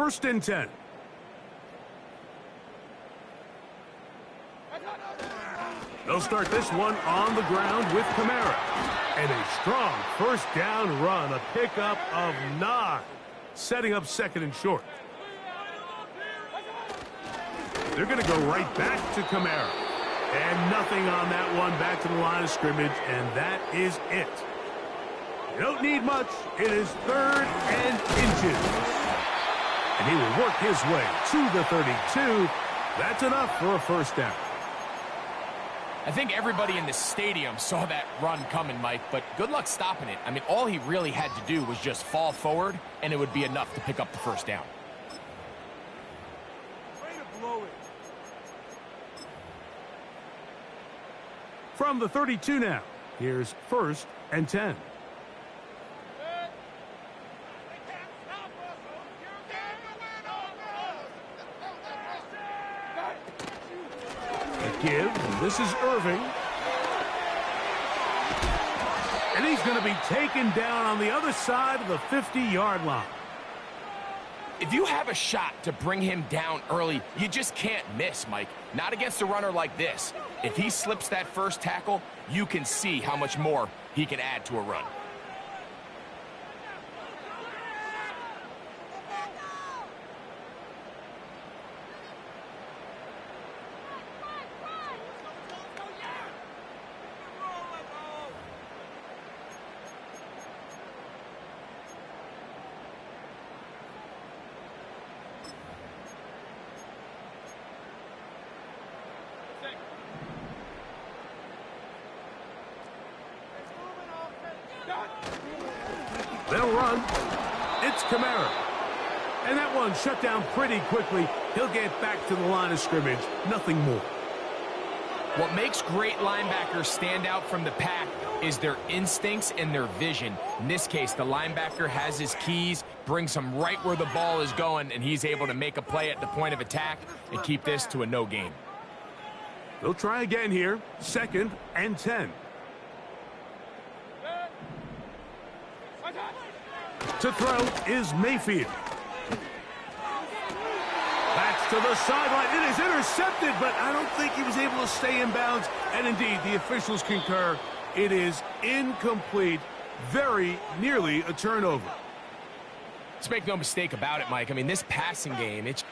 First and 10. They'll start this one on the ground with Kamara. And a strong first down run, a pickup of 9, setting up second and short. They're going to go right back to Kamara. And nothing on that one, back to the line of scrimmage, and that is it. You don't need much. It is 3rd and inches. And he will work his way to the 32. That's enough for a first down. I think everybody in the stadium saw that run coming, Mike, but good luck stopping it. I mean, all he really had to do was just fall forward, and it would be enough to pick up the first down. Way to blow it. From the 32 now, here's 1st and 10. A give, and this is Irving. And he's going to be taken down on the other side of the 50-yard line. If you have a shot to bring him down early, you just can't miss, Mike. Not against a runner like this. If he slips that first tackle, you can see how much more he can add to a run. They'll run. It's Kamara. And that one shut down pretty quickly. He'll get back to the line of scrimmage. Nothing more. What makes great linebackers stand out from the pack is their instincts and their vision. In this case, the linebacker has his keys, brings him right where the ball is going, and he's able to make a play at the point of attack and keep this to a no gain. They'll try again here. 2nd and 10. To throw is Mayfield. Backs to the sideline. It is intercepted, but I don't think he was able to stay in bounds. And indeed, the officials concur. It is incomplete. Very nearly a turnover. Let's make no mistake about it, Mike. I mean, this passing game, it's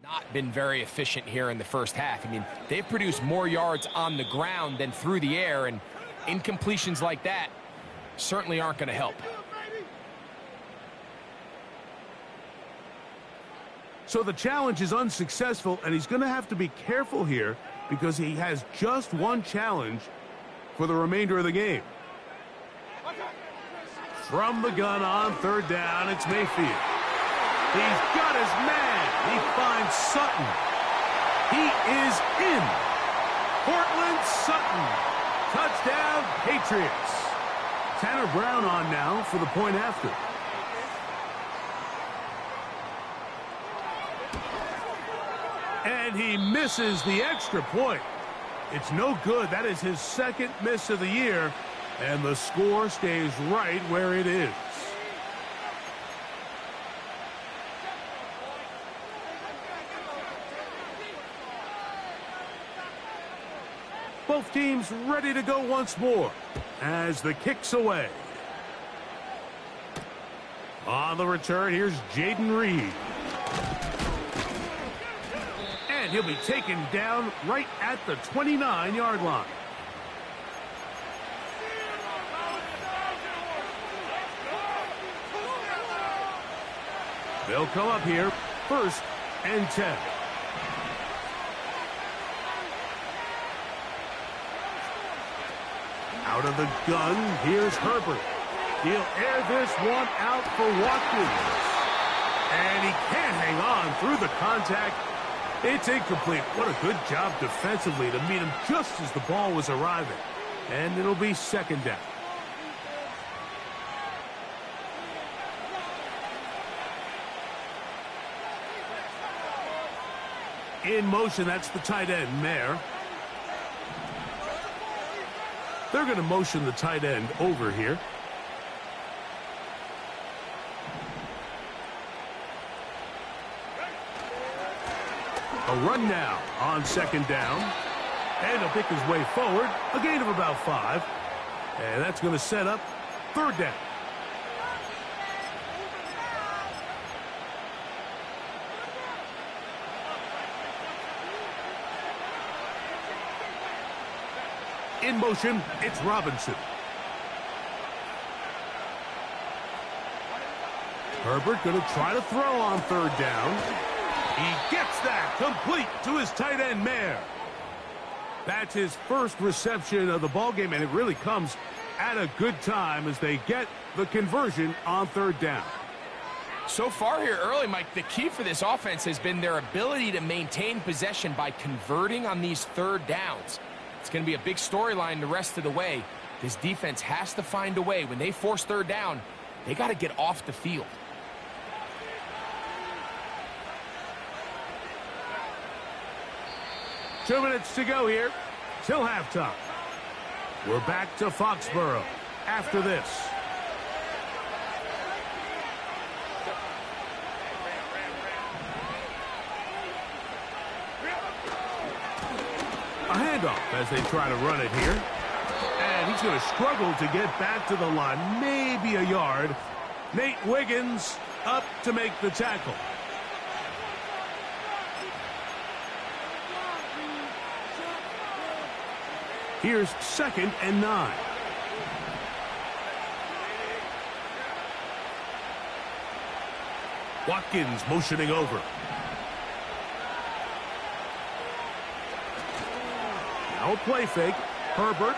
not been very efficient here in the first half. I mean, they've produced more yards on the ground than through the air, and incompletions like that certainly aren't going to help. So the challenge is unsuccessful, and he's going to have to be careful here because he has just one challenge for the remainder of the game. From the gun on 3rd down, it's Mayfield. He's got his man. He finds Sutton. He is in. Cortland Sutton. Touchdown, Patriots. Tanner Brown on now for the point after. And he misses the extra point. It's no good. That is his 2nd miss of the year. And the score stays right where it is. Both teams ready to go once more as the kick's away. On the return, here's Jaden Reed. And he'll be taken down right at the 29-yard line. They'll come up here, 1st and 10. Out of the gun, here's Herbert. He'll air this one out for Watkins. And he can't hang on through the contact. It's incomplete. What a good job defensively to meet him just as the ball was arriving. And it'll be 2nd down. In motion, that's the tight end, Mayer. They're going to motion the tight end over here. A run now on second down. And he'll pick his way forward. A gain of about 5. And that's going to set up third down. In motion, it's Robinson. Herbert going to try to throw on third down. He gets that complete to his tight end, Mayer. That's his first reception of the ballgame, and it really comes at a good time as they get the conversion on third down. So far here early, Mike, the key for this offense has been their ability to maintain possession by converting on these third downs. It's going to be a big storyline the rest of the way. This defense has to find a way. When they force third down, they got to get off the field. 2 minutes to go here till halftime. We're back to Foxborough after this. A handoff as they try to run it here. And he's going to struggle to get back to the line, maybe a yard. Nate Wiggins up to make the tackle. Here's 2nd and 9. Watkins motioning over. Now a play fake. Herbert.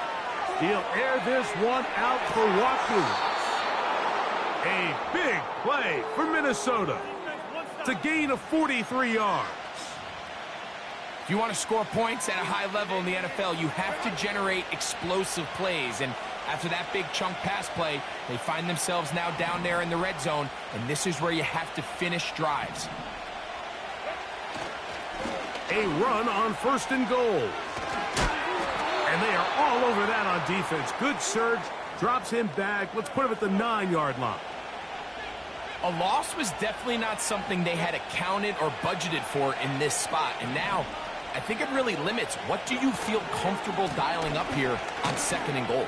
He'll air this one out for Watkins. A big play for Minnesota. It's a gain of 43 yards. If you want to score points at a high level in the NFL, you have to generate explosive plays. And after that big chunk pass play, they find themselves now down there in the red zone, and this is where you have to finish drives. A run on 1st and goal. And they are all over that on defense. Good surge, drops him back. Let's put him at the 9-yard line. A loss was definitely not something they had accounted or budgeted for in this spot. And now, I think it really limits what do you feel comfortable dialing up here on 2nd and goal.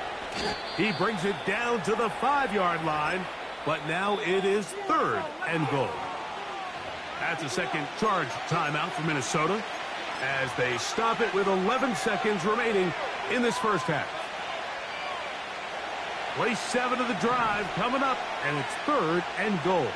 He brings it down to the 5-yard line, but now it is 3rd and goal. That's a second charge timeout for Minnesota as they stop it with 11 seconds remaining in this first half. Play 7 of the drive coming up, and it's 3rd and goal.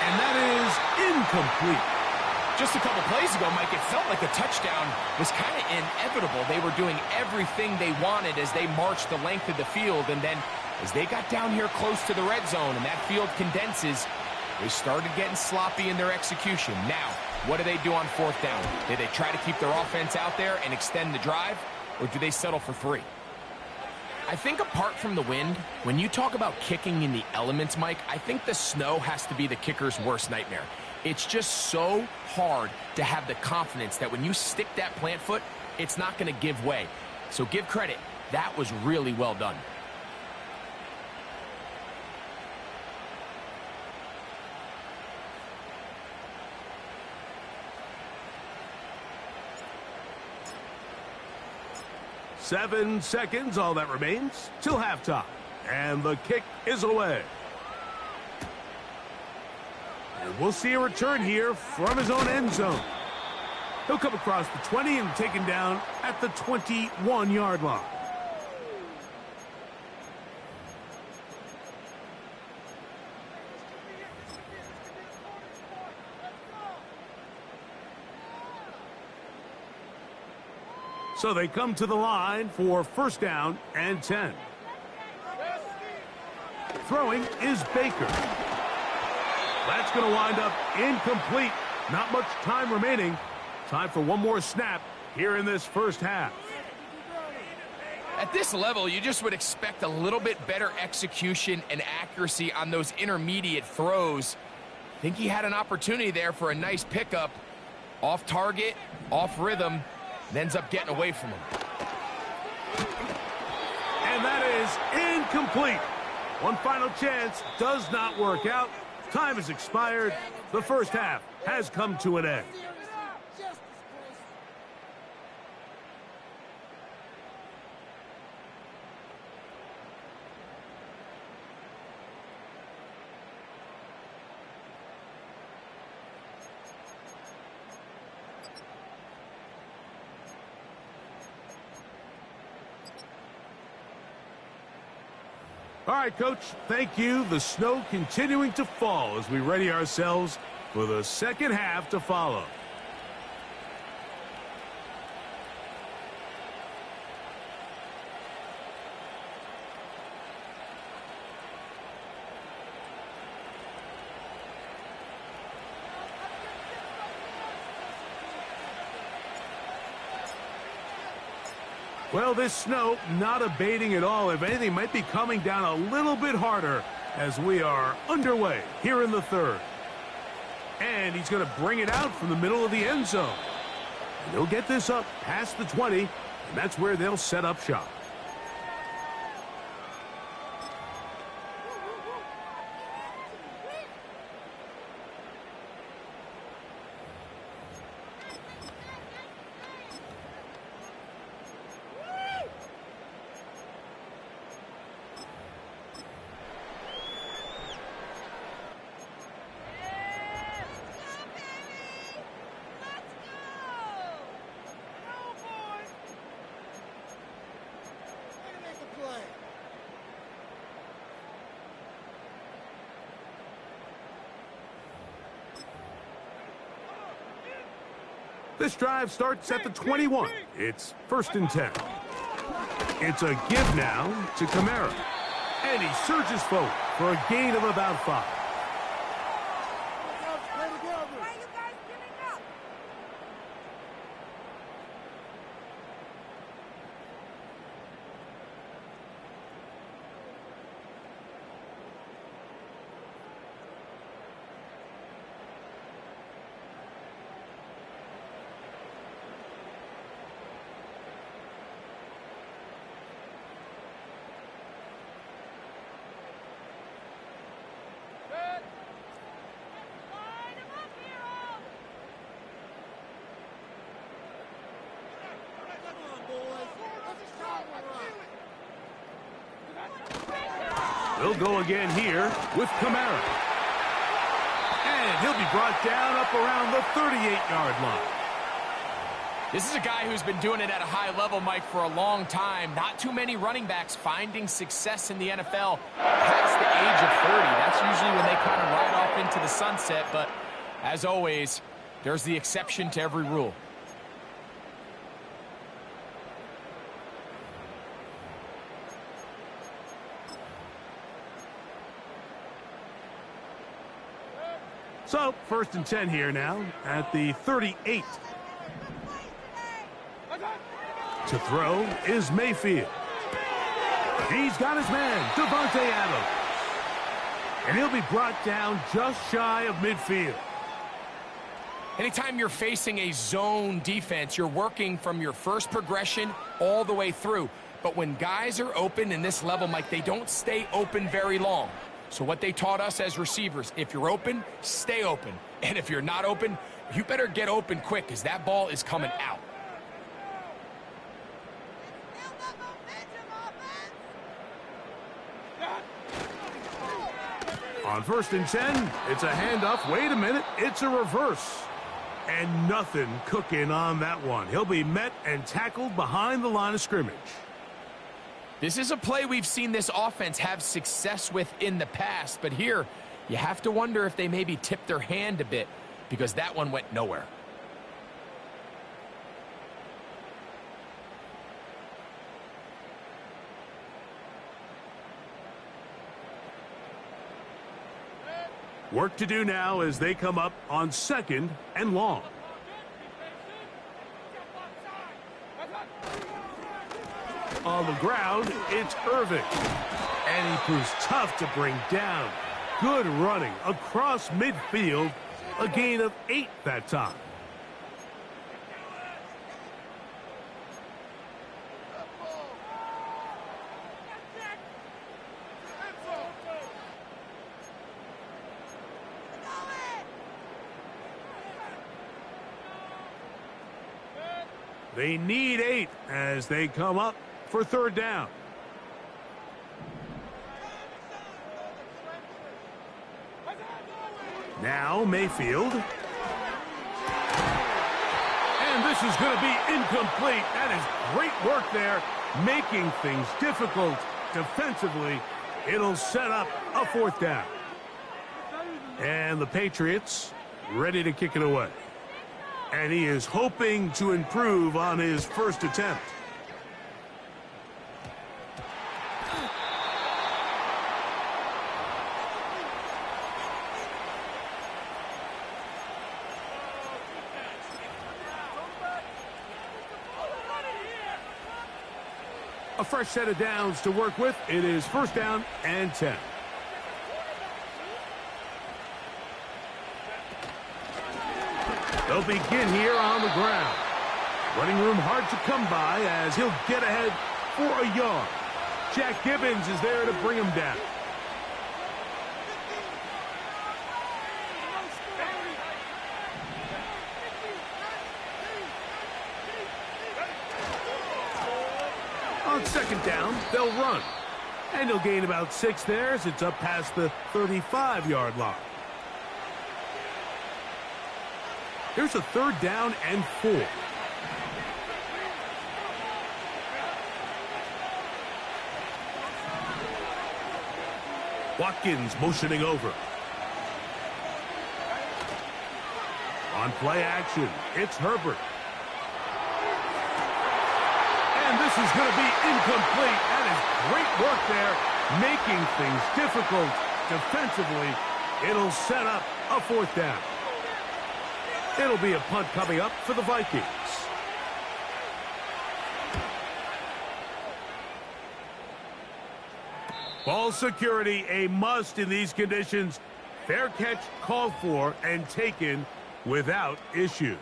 And that is incomplete. Just a couple plays ago, Mike, it felt like a touchdown was kind of inevitable. They were doing everything they wanted as they marched the length of the field, and then as they got down here close to the red zone and that field condenses, they started getting sloppy in their execution. Now, what do they do on 4th down? Do they try to keep their offense out there and extend the drive, or do they settle for 3? I think apart from the wind, when you talk about kicking in the elements, Mike, I think the snow has to be the kicker's worst nightmare. It's just so hard to have the confidence that when you stick that plant foot, it's not going to give way. So give credit. That was really well done. Seven seconds, all that remains, till halftime. And the kick is away. And we'll see a return here from his own end zone. He'll come across the 20 and taken down at the 21-yard line. So they come to the line for 1st down and 10. Throwing is Baker. That's going to wind up incomplete. Not much time remaining. Time for one more snap here in this first half. At this level, you just would expect a little bit better execution and accuracy on those intermediate throws. I think he had an opportunity there for a nice pickup. Off target, off rhythm, and ends up getting away from him. And And that is incomplete. One final chance does not work out. Time has expired. The first half has come to an end. All right, Coach, thank you. The snow continuing to fall as we ready ourselves for the second half to follow. Well, this snow not abating at all. If anything, might be coming down a little bit harder as we are underway here in the third. And he's going to bring it out from the middle of the end zone. And he'll get this up past the 20, and that's where they'll set up shop. This drive starts at the 21. It's 1st and 10. It's a give now to Kamara. And he surges forward for a gain of about 5. They'll go again here with Kamara. And he'll be brought down up around the 38-yard line. This is a guy who's been doing it at a high level, Mike, for a long time. Not too many running backs finding success in the NFL past the age of 30. That's usually when they kind of ride off into the sunset. But as always, there's the exception to every rule. So, 1st and 10 here now at the 38. To throw is Mayfield. He's got his man, Devontae Adams. And he'll be brought down just shy of midfield. Anytime you're facing a zone defense, you're working from your first progression all the way through. But when guys are open in this level, Mike, they don't stay open very long. So what they taught us as receivers, if you're open, stay open. And if you're not open, you better get open quick because that ball is coming out. On 1st and 10, it's a handoff. Wait a minute, it's a reverse. And nothing cooking on that one. He'll be met and tackled behind the line of scrimmage. This is a play we've seen this offense have success with in the past, but here you have to wonder if they maybe tipped their hand a bit because that one went nowhere. Work to do now as they come up on 2nd and long. On the ground, it's Irving. And he proves tough to bring down. Good running across midfield. A gain of 8 that time. They need 8 as they come up for third down. Now Mayfield. And this is going to be incomplete. That is great work there, making things difficult defensively. It'll set up a fourth down. And the Patriots ready to kick it away. And he is hoping to improve on his first attempt. A fresh set of downs to work with. It is first down and 10. They'll begin here on the ground. Running room hard to come by as he'll get ahead for a yard. Jack Gibbons is there to bring him down. On second down, they'll run. And he'll gain about 6 there as it's up past the 35-yard line. Here's a third down and 4. Watkins motioning over. On play action, it's Herbert. And this is going to be incomplete. That is great work there, making things difficult defensively. It'll set up a fourth down. It'll be a punt coming up for the Vikings. Ball security, a must in these conditions. Fair catch called for and taken without issue.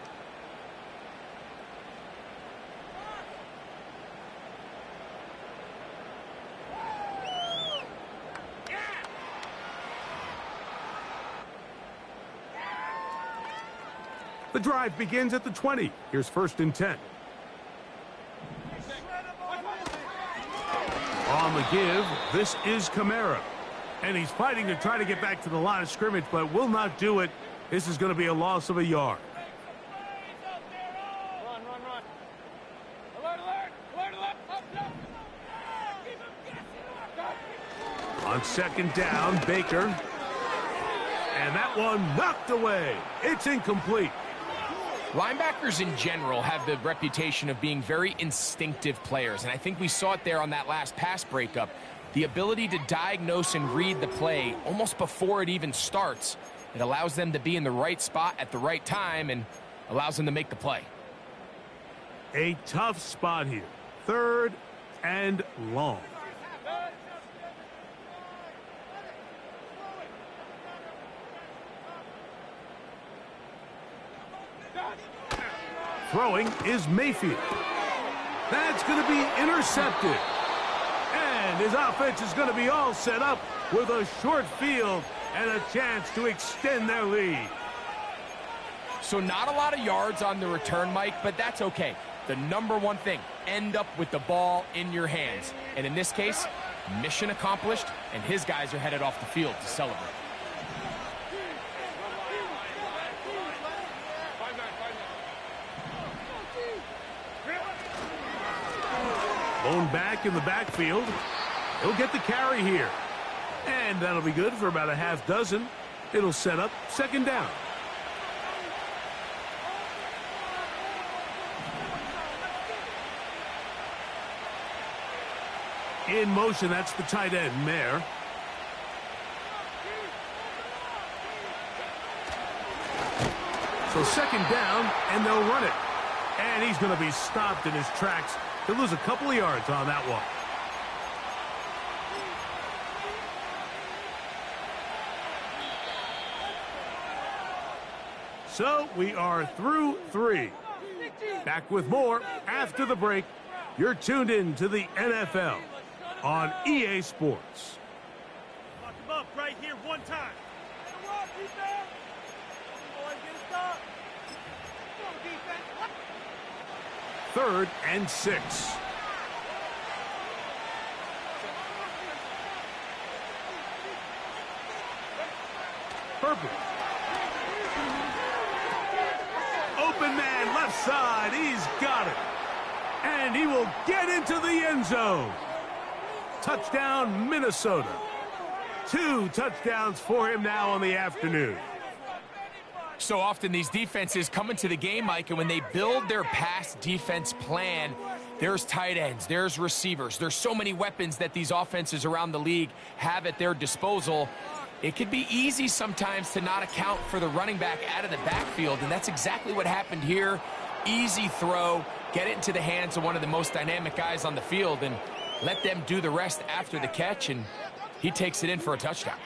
The drive begins at the 20. Here's first and 10. On the give, this is Kamara. And he's fighting to try to get back to the line of scrimmage, but will not do it. This is going to be a loss of a yard. Run, run, run. Alert, alert, alert, alert. On second down, Baker. And that one knocked away. It's incomplete. Linebackers in general have the reputation of being very instinctive players, and I think we saw it there on that last pass breakup. The ability to diagnose and read the play almost before it even starts. It allows them to be in the right spot at the right time and allows them to make the play. A tough spot here. Third and long. Throwing is Mayfield. That's going to be intercepted. And his offense is going to be all set up with a short field and a chance to extend their lead. So not a lot of yards on the return, Mike, but that's okay. The number one thing, end up with the ball in your hands. And in this case, mission accomplished, and his guys are headed off the field to celebrate. Bone back in the backfield. He'll get the carry here. And that'll be good for about a half dozen. It'll set up second down. In motion, that's the tight end, Mayer. So second down, and they'll run it. And he's going to be stopped in his tracks. He'll lose a couple of yards on that one. So we are through 3. Back with more after the break. You're tuned in to the NFL on EA Sports. Lock him up right here one time. 3rd and 6. Herbert. Open man, left side. He's got it. And he will get into the end zone. Touchdown, Minnesota. 2 touchdowns for him now on the afternoon. So often these defenses come into the game, Mike, and when they build their pass defense plan, there's tight ends, there's receivers, there's so many weapons that these offenses around the league have at their disposal. It could be easy sometimes to not account for the running back out of the backfield, and that's exactly what happened here. Easy throw, get it into the hands of one of the most dynamic guys on the field, and let them do the rest after the catch, and he takes it in for a touchdown.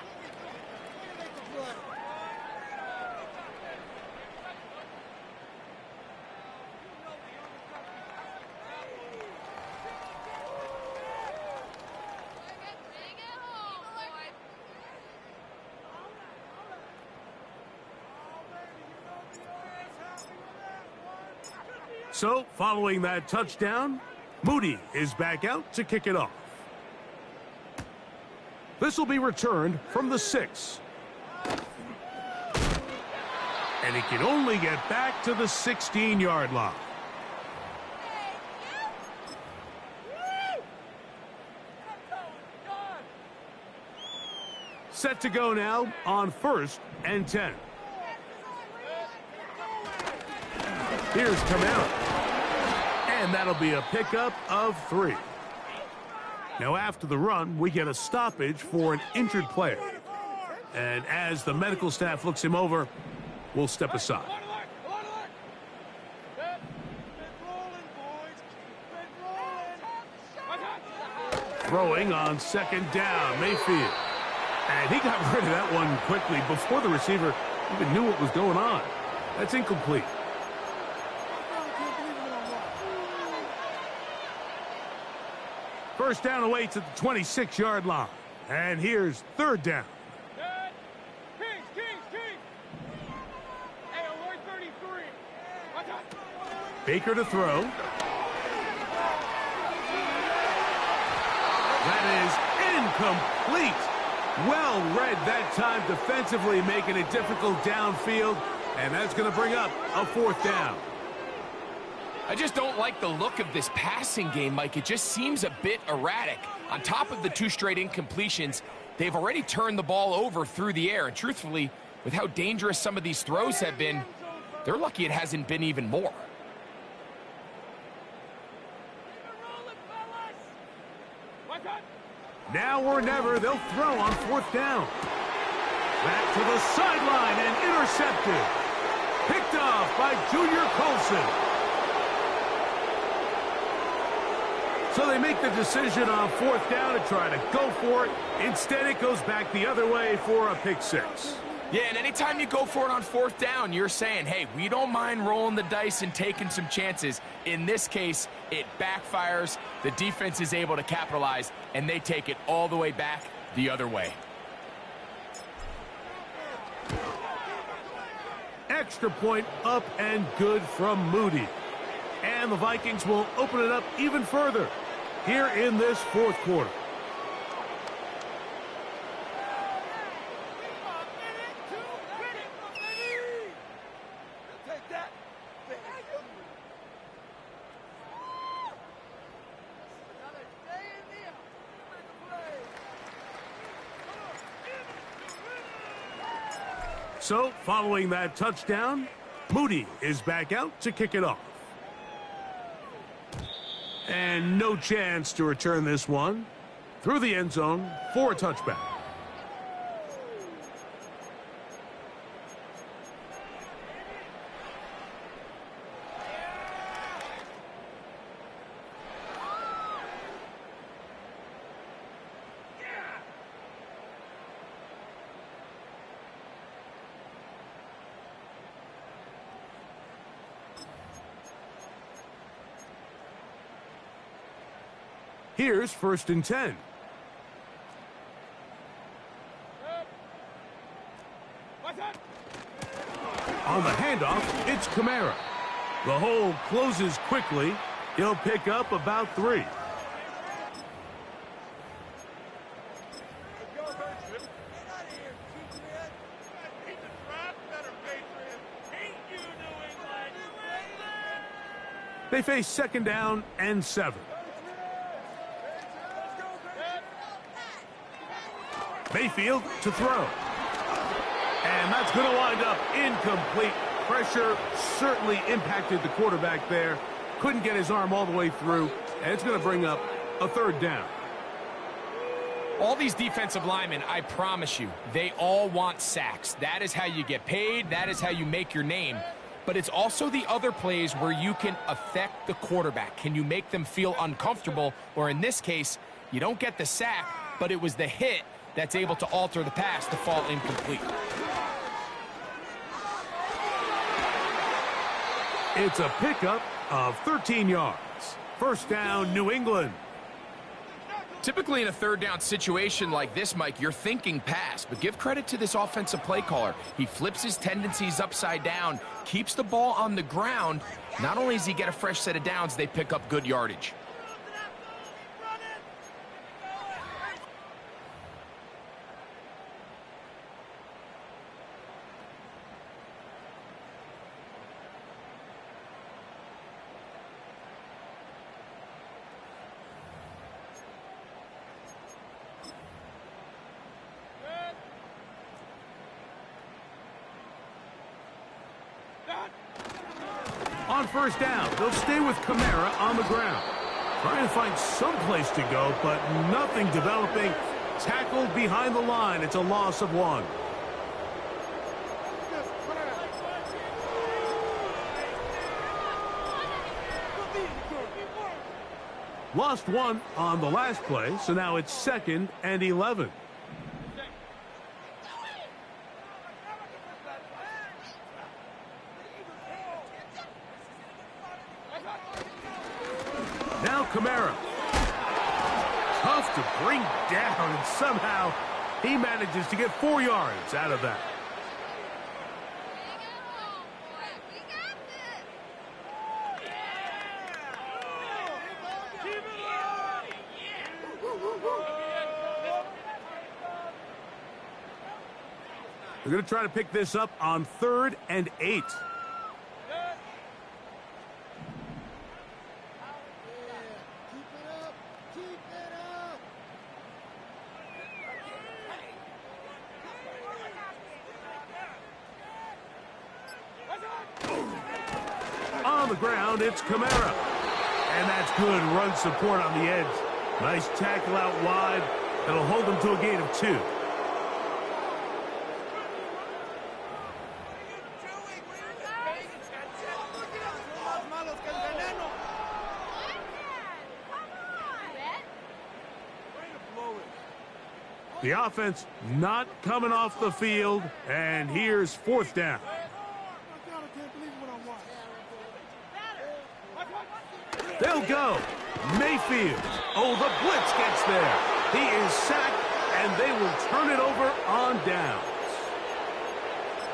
So, following that touchdown, Moody is back out to kick it off. This will be returned from the 6. And he can only get back to the 16-yard line. Set to go now on 1st and 10. Here's Kamara. And that'll be a pickup of 3. Now after the run, we get a stoppage for an injured player. And as the medical staff looks him over, we'll step aside. Throwing on 2nd down, Mayfield. And he got rid of that one quickly before the receiver even knew what was going on. That's incomplete. First down away to the 26-yard line. And here's 3rd down. Baker to throw. That is incomplete. Well read that time defensively, making it difficult downfield. And that's going to bring up a 4th down. I just don't like the look of this passing game, Mike. It just seems a bit erratic. On top of the 2 straight incompletions, they've already turned the ball over through the air. And truthfully, with how dangerous some of these throws have been, they're lucky it hasn't been even more. Now or never, they'll throw on 4th down. Back to the sideline and intercepted. Picked off by Junior Colson. So they make the decision on 4th down to try to go for it. Instead, it goes back the other way for a pick 6. Yeah, and anytime you go for it on 4th down, you're saying, hey, we don't mind rolling the dice and taking some chances. In this case, it backfires. The defense is able to capitalize, and they take it all the way back the other way. Extra point up and good from Moody. And the Vikings will open it up even further here in this 4th quarter. So, following that touchdown, Moody is back out to kick it off. And no chance to return this one through the end zone for a touchback. Here's 1st and 10. On the handoff, it's Kamara. The hole closes quickly, He'll pick up about 3. They face 2nd down and 7. Mayfield to throw. And that's going to wind up incomplete. Pressure certainly impacted the quarterback there. Couldn't get his arm all the way through. And it's going to bring up a 3rd down. All these defensive linemen, I promise you, they all want sacks. That is how you get paid. That is how you make your name. But it's also the other plays where you can affect the quarterback. Can you make them feel uncomfortable? Or in this case, you don't get the sack, but it was the hit that's able to alter the pass to fall incomplete. It's a pickup of 13 yards. 1st down, New England. Typically in a 3rd down situation like this, Mike, you're thinking pass, but give credit to this offensive play caller. He flips his tendencies upside down, keeps the ball on the ground. Not only does he get a fresh set of downs, they pick up good yardage. On 1st down, they'll stay with Kamara on the ground. Trying to find some place to go, but nothing developing. Tackled behind the line. It's a loss of 1. Lost 1 on the last play, so now it's 2nd and 11. Now Kamara. Tough to bring down, and somehow he manages to get 4 yards out of that. They're going to try to pick this up on 3rd and 8. On the ground, it's Kamara. And that's good run support on the edge. Nice tackle out wide. That'll hold them to a gain of 2. The offense not coming off the field, and here's 4th down. They'll go. Mayfield. Oh, the blitz gets there. He is sacked, and they will turn it over on downs.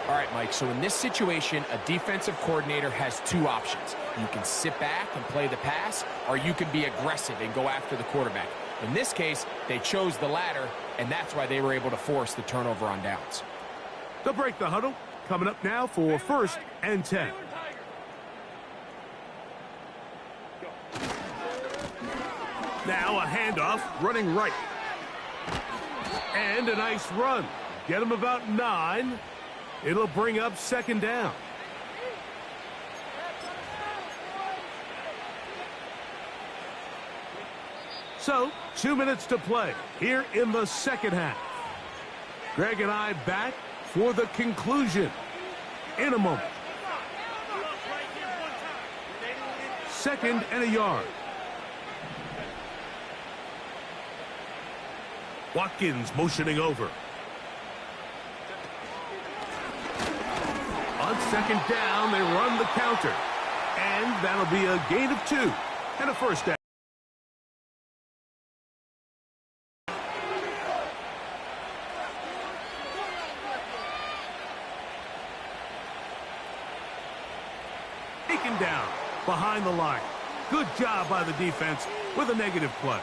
All right, Mike, so in this situation, a defensive coordinator has 2 options. You can sit back and play the pass, or you can be aggressive and go after the quarterback. In this case, they chose the latter, and that's why they were able to force the turnover on downs. They'll break the huddle. Coming up now for 1st and 10. Now a handoff, running right. And a nice run. Get him about 9. It'll bring up 2nd down. So, 2 minutes to play here in the 2nd half. Greg and I back for the conclusion in a moment. 2nd and a yard. Watkins motioning over. On 2nd down, they run the counter. And that'll be a gain of 2 and a 1st down. Taken down behind the line. Good job by the defense with a negative play.